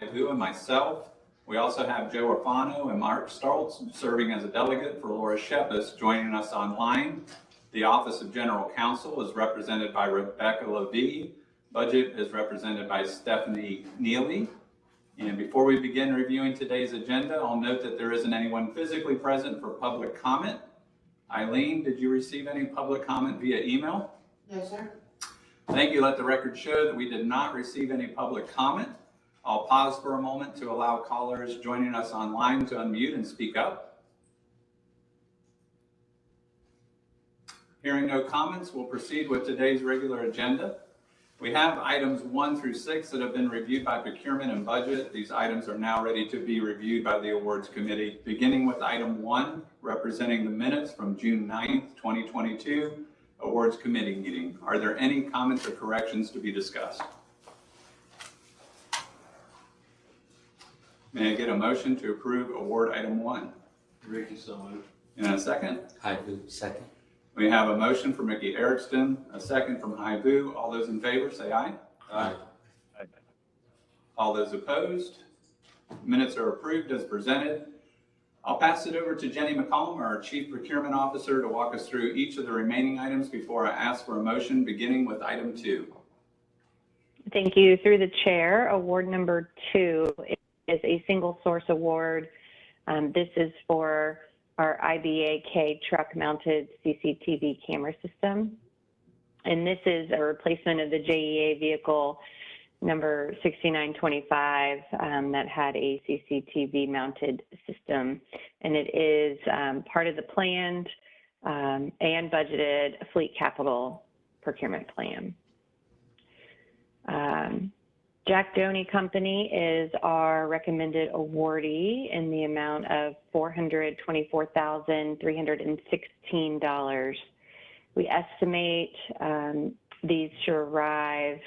Ivu and myself. We also have Joe Orfano and Mark Stoltz serving as a delegate for Laura Shepis joining us online. The Office of General Counsel is represented by Rebecca Levy. Budget is represented by Stephanie Neely. And before we begin reviewing today's agenda, I'll note that there isn't anyone physically present for public comment. Eileen, did you receive any public comment via email? No, sir. Thank you. Let the record show that we did not receive any public comment. I'll pause for a moment to allow callers joining us online to unmute and speak up. Hearing no comments, we'll proceed with today's regular agenda. We have items 1 through 6 that have been reviewed by Procurement and Budget. These items are now ready to be reviewed by the Awards Committee, beginning with item 1, representing the minutes from June 9th, 2022, Awards Committee meeting. Are there any comments or corrections to be discussed? May I get a motion to approve award item 1? Ricky, so moved. And a second? Ivu, second. We have a motion from Mickey Erickson, a second from Ivu. All those in favor say aye. Aye. All those opposed? Minutes are approved as presented. I'll pass it over to Jenny McCollum, our Chief Procurement Officer, to walk us through each of the remaining items before I ask for a motion, beginning with item 2. Thank you. Through the chair, award number 2 is a single source award. This is for our IBAK truck mounted CCTV camera system. And this is a replacement of the JEA vehicle number 6925 that had a CCTV mounted system. And it is part of the planned and budgeted fleet capital procurement plan. Jack Doney Company is our recommended awardee in the amount of $424,316. We estimate these to arrive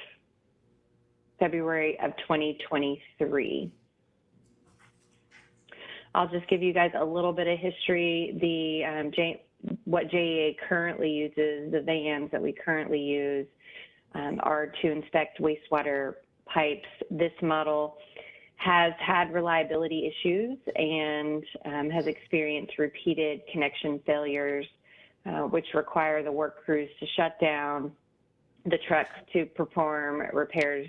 February of 2023. I'll just give you guys a little bit of history. What JEA currently uses, the vans that we currently use, are to inspect wastewater pipes. This model has had reliability issues and has experienced repeated connection failures, which require the work crews to shut down the trucks to perform repairs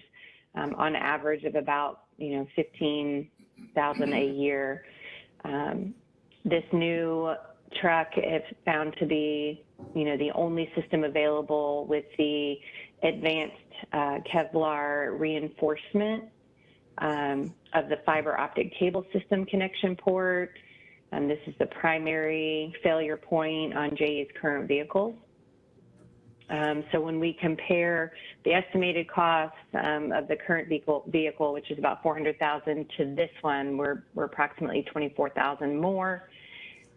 on average of about 15,000 a year. This new truck is found to be the only system available with the advanced Kevlar reinforcement of the fiber optic cable system connection port. This is the primary failure point on JEA's current vehicles. So when we compare the estimated cost of the current vehicle, which is about $400,000, to this one, we're approximately $24,000 more.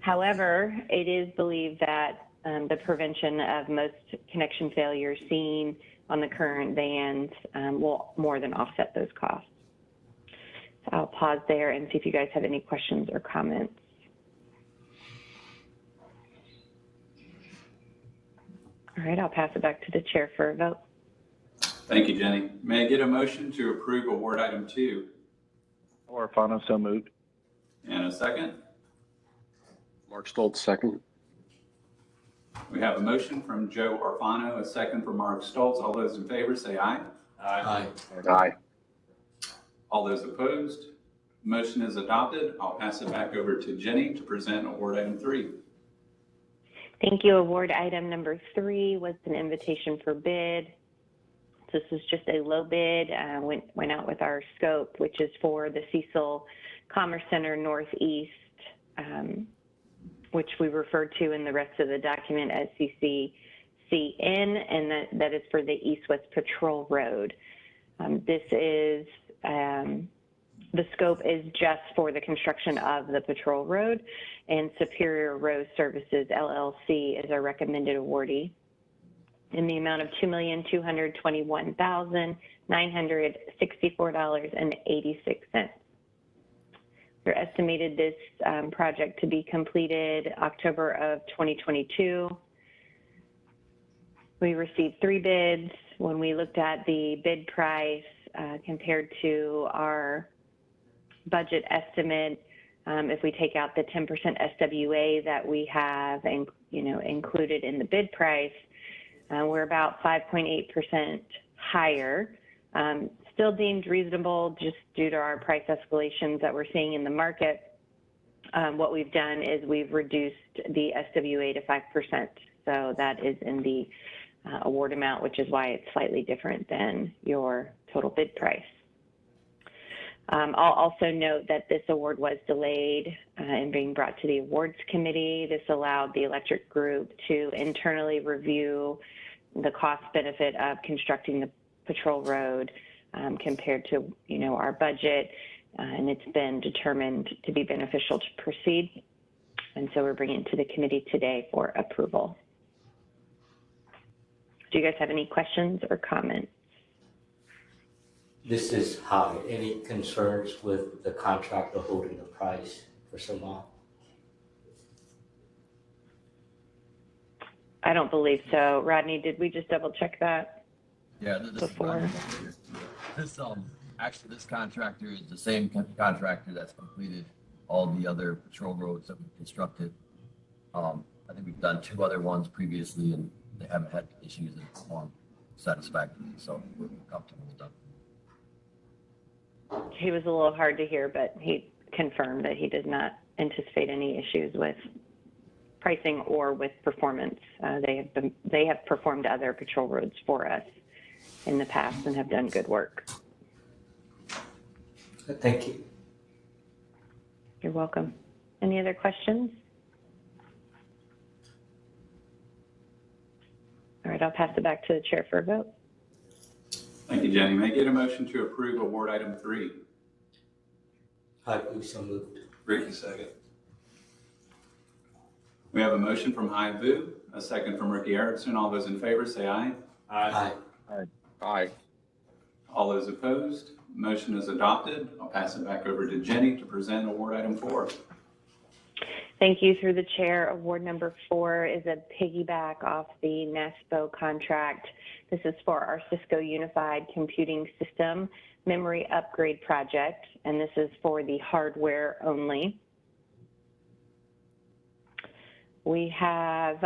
However, it is believed that the prevention of most connection failures seen on the current vans will more than offset those costs. So I'll pause there and see if you guys have any questions or comments. All right, I'll pass it back to the chair for a vote. Thank you, Jenny. May I get a motion to approve award item 2? Orfano, so moved. And a second? Mark Stoltz, second. We have a motion from Joe Orfano, a second from Mark Stoltz. All those in favor say aye. Aye. Aye. All those opposed? Motion is adopted. I'll pass it back over to Jenny to present award item 3. Thank you. Award item number 3 was an invitation for bid. This was just a low bid, went out with our scope, which is for the Cecil Commerce Center Northeast, which we refer to in the rest of the document as CCCN, and that is for the East-West Patrol Road. The scope is just for the construction of the patrol road, and Superior Road Services, LLC, is our recommended awardee in the amount of $2,221,964.86. We're estimated this project to be completed October of 2022. We received 3 bids. When we looked at the bid price compared to our budget estimate, if we take out the 10% SWA that we have and, included in the bid price, we're about 5.8% higher. Still deemed reasonable just due to our price escalations that we're seeing in the market. What we've done is we've reduced the SWA to 5%. So that is in the award amount, which is why it's slightly different than your total bid price. I'll also note that this award was delayed in being brought to the awards committee. This allowed the electric group to internally review the cost benefit of constructing the patrol road compared to, our budget, and it's been determined to be beneficial to proceed. And so we're bringing it to the committee today for approval. Do you guys have any questions or comments? This is high. Any concerns with the contractor holding the price for so long? I don't believe so. Rodney, did we just double check that? Yeah, this Before. Actually, this contractor is the same contractor that's completed all the other patrol roads that we've constructed. I think we've done 2 other ones previously, and they haven't had issues that perform satisfactorily, so we're comfortable with them. He was a little hard to hear, but he confirmed that he did not anticipate any issues with pricing or with performance. They have performed other patrol roads for us in the past and have done good work. Thank you. You're welcome. Any other questions? All right, I'll pass it back to the chair for a vote. Thank you, Jenny. May I get a motion to approve award item 3? Haibu, so moved. Ricky, second. We have a motion from Haibu, a second from Ricky Erickson. All those in favor say aye. Aye. Aye. All those opposed, motion is adopted. I'll pass it back over to Jenny to present award item 4. Thank you. Through the chair, award number 4 is a piggyback off the NASPO contract. This is for our Cisco Unified Computing System memory upgrade project, and this is for the hardware only. We have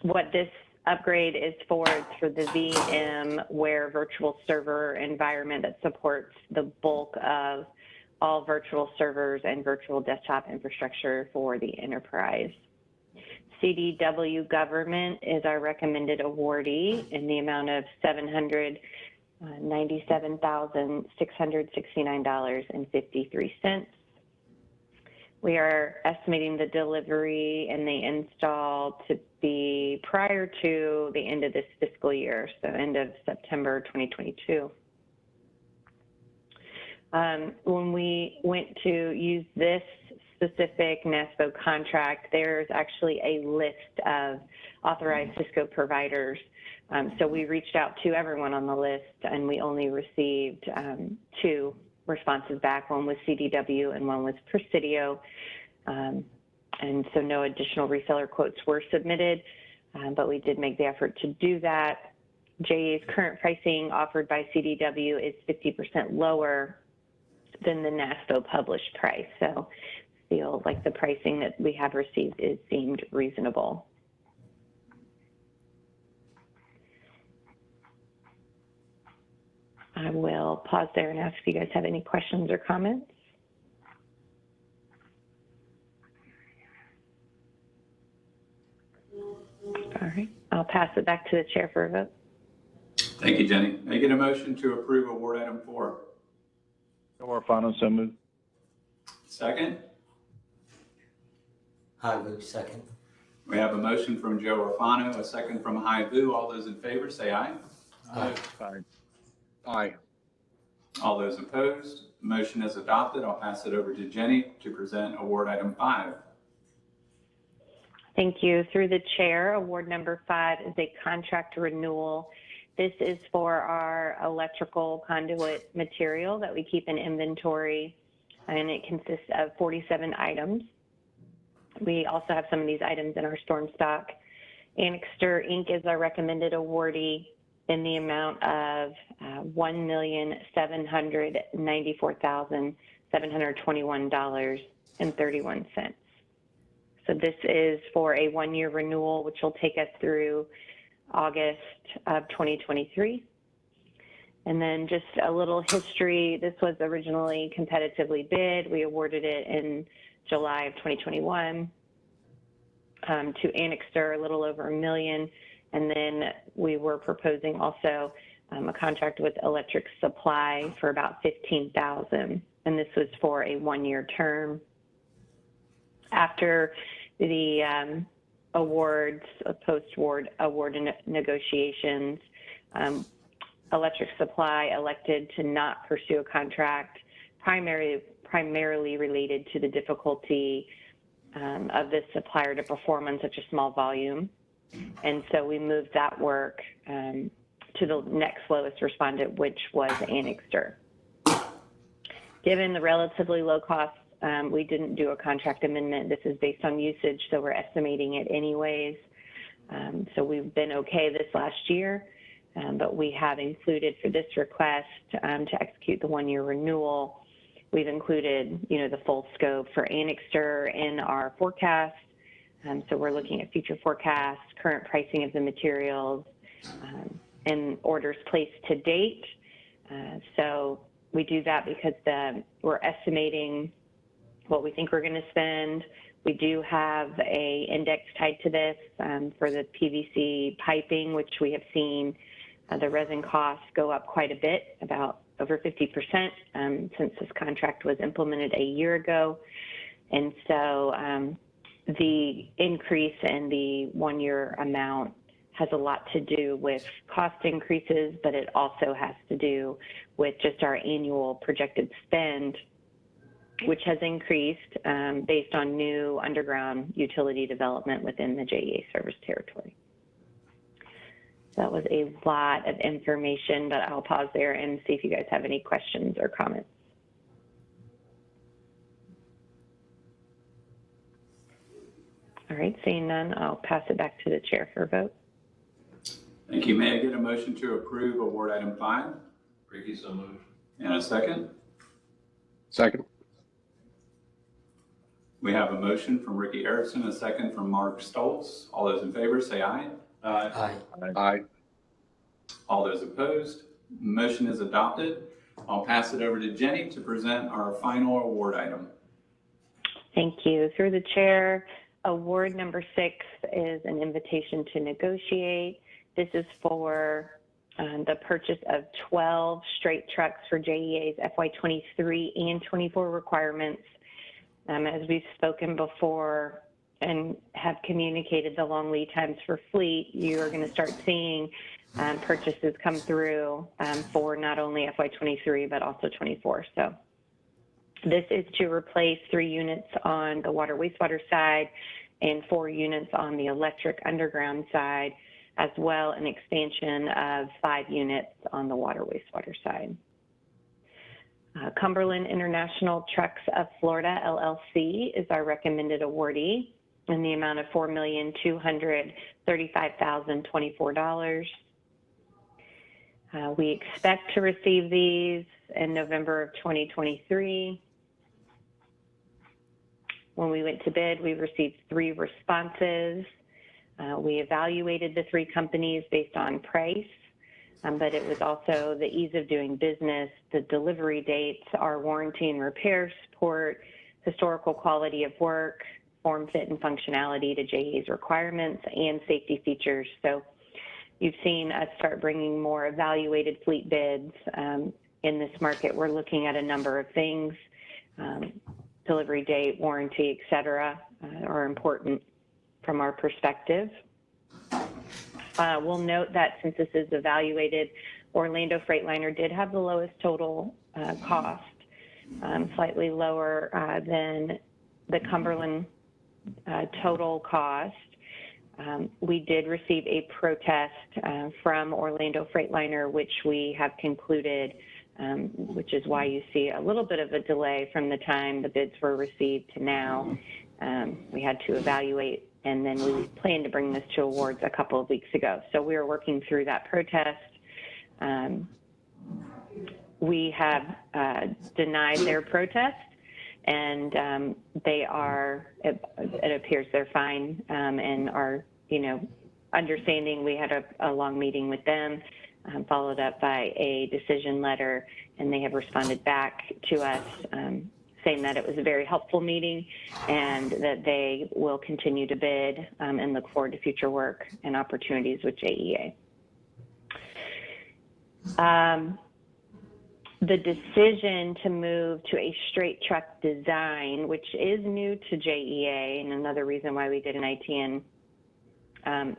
what this upgrade is for. It's for the VMware virtual server environment that supports the bulk of all virtual servers and virtual desktop infrastructure for the enterprise. CDW Government is our recommended awardee in the amount of $797,669.53. We are estimating the delivery and the install to be prior to the end of this fiscal year, so end of September 2022. When we went to use this specific NASPO contract, there's actually a list of authorized Cisco providers. So we reached out to everyone on the list, and we only received 2 responses back. One was CDW and one was Presidio. And so no additional reseller quotes were submitted, but we did make the effort to do that. JEA's current pricing offered by CDW is 50% lower than the NASPO published price. So I feel like the pricing that we have received is deemed reasonable. I will pause there and ask if you guys have any questions or comments. All right, I'll pass it back to the chair for a vote. Thank you, Jenny. May I get a motion to approve award item 4? Joe Orfano, so moved. Second? Haibu, second. We have a motion from Joe Orfano, a second from Haibu. All those in favor say aye. Aye. Aye. All those opposed, motion is adopted. I'll pass it over to Jenny to present award item 5. Thank you. Through the chair, award number 5 is a contract renewal. This is for our electrical conduit material that we keep in inventory, and it consists of 47 items. We also have some of these items in our storm stock. Annixter Inc. is our recommended awardee in the amount of $1,794,700. $721.31. So this is for a one-year renewal, which will take us through August of 2023. And then just a little history. This was originally competitively bid. We awarded it in July of 2021 to Annixter, a little over $1 million. And then we were proposing also a contract with Electric Supply for about $15,000. And this was for a one-year term. After the awards, post-award negotiations, Electric Supply elected to not pursue a contract primarily related to the difficulty of this supplier to perform on such a small volume. And so we moved that work to the next lowest respondent, which was Annixter. Given the relatively low cost, we didn't do a contract amendment. This is based on usage, so we're estimating it anyways. So we've been okay this last year, but we have included for this request to execute the one-year renewal. We've included, the full scope for Annixter in our forecast. So we're looking at future forecasts, current pricing of the materials, and orders placed to date. So we do that because we're estimating what we think we're going to spend. We do have a index tied to this for the PVC piping, which we have seen the resin costs go up quite a bit, about over 50% since this contract was implemented a year ago. And so the increase in the one-year amount has a lot to do with cost increases, but it also has to do with just our annual projected spend, which has increased based on new underground utility development within the JEA service territory. That was a lot of information, but I'll pause there and see if you guys have any questions or comments. All right, seeing none, I'll pass it back to the chair for a vote. Thank you. May I get a motion to approve award item 5? Ricky, so moved. And a second? Second. We have a motion from Ricky Erickson, a second from Mark Stoltz. All those in favor say aye. Aye. Aye. All those opposed, motion is adopted. I'll pass it over to Jenny to present our final award item. Thank you. Through the chair, award number 6 is an invitation to negotiate. This is for the purchase of 12 straight trucks for JEA's FY23 and 24 requirements. As we've spoken before and have communicated the long lead times for fleet, you are going to start seeing purchases come through for not only FY23, but also 24. So this is to replace 3 units on the water wastewater side and 4 units on the electric underground side, as well an expansion of 5 units on the water wastewater side. Cumberland International Trucks of Florida, LLC, is our recommended awardee in the amount of $4,235,024. We expect to receive these in November of 2023. When we went to bid, we received 3 responses. We evaluated the 3 companies based on price, but it was also the ease of doing business, the delivery dates, our warranty and repair support, historical quality of work, form, fit, and functionality to JEA's requirements, and safety features. So you've seen us start bringing more evaluated fleet bids. In this market, we're looking at a number of things. Delivery date, warranty, et cetera, are important from our perspective. We'll note that since this is evaluated, Orlando Freightliner did have the lowest total cost, slightly lower than the Cumberland total cost. We did receive a protest from Orlando Freightliner, which we have concluded, which is why you see a little bit of a delay from the time the bids were received to now. We had to evaluate, and then we planned to bring this to awards a couple of weeks ago. So we are working through that protest. we have denied their protest, and they are, it appears they're fine, and are, understanding. We had a long meeting with them, followed up by a decision letter, and they have responded back to us saying that it was a very helpful meeting and that they will continue to bid and look forward to future work and opportunities with JEA. The decision to move to a straight truck design, which is new to JEA, and another reason why we did an ITN,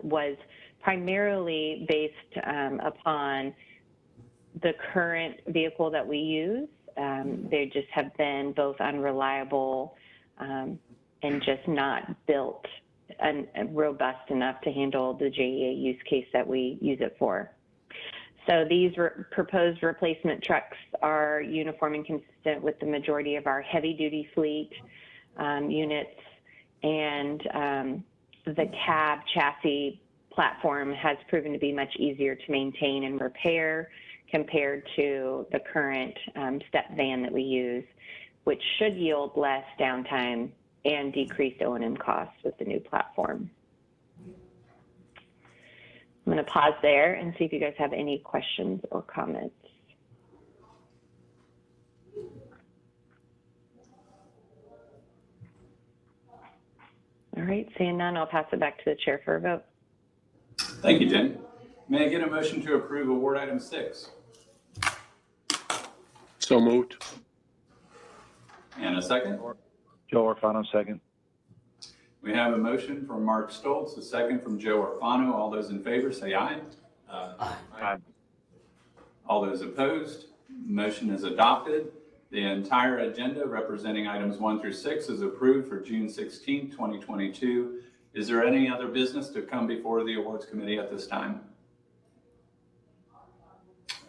was primarily based upon the current vehicle that we use. They just have been both unreliable and just not built and robust enough to handle the JEA use case that we use it for. So these proposed replacement trucks are uniform and consistent with the majority of our heavy-duty fleet units, and the cab chassis platform has proven to be much easier to maintain and repair compared to the current step van that we use, which should yield less downtime and decreased O&M costs with the new platform. I'm going to pause there and see if you guys have any questions or comments. All right, seeing none, I'll pass it back to the chair for a vote. Thank you, Jen. May I get a motion to approve award item 6? So moved. And a second? Joe Orfano, second. We have a motion from Mark Stoltz, a second from Joe Orfano. All those in favor say aye. Aye. All those opposed, motion is adopted. The entire agenda representing items 1 through 6 is approved for June 16, 2022. Is there any other business to come before the awards committee at this time?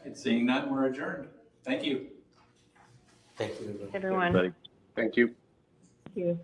It's seeing none, we're adjourned. Thank you. Thank you. Everyone. Everybody. Thank you. Thank you.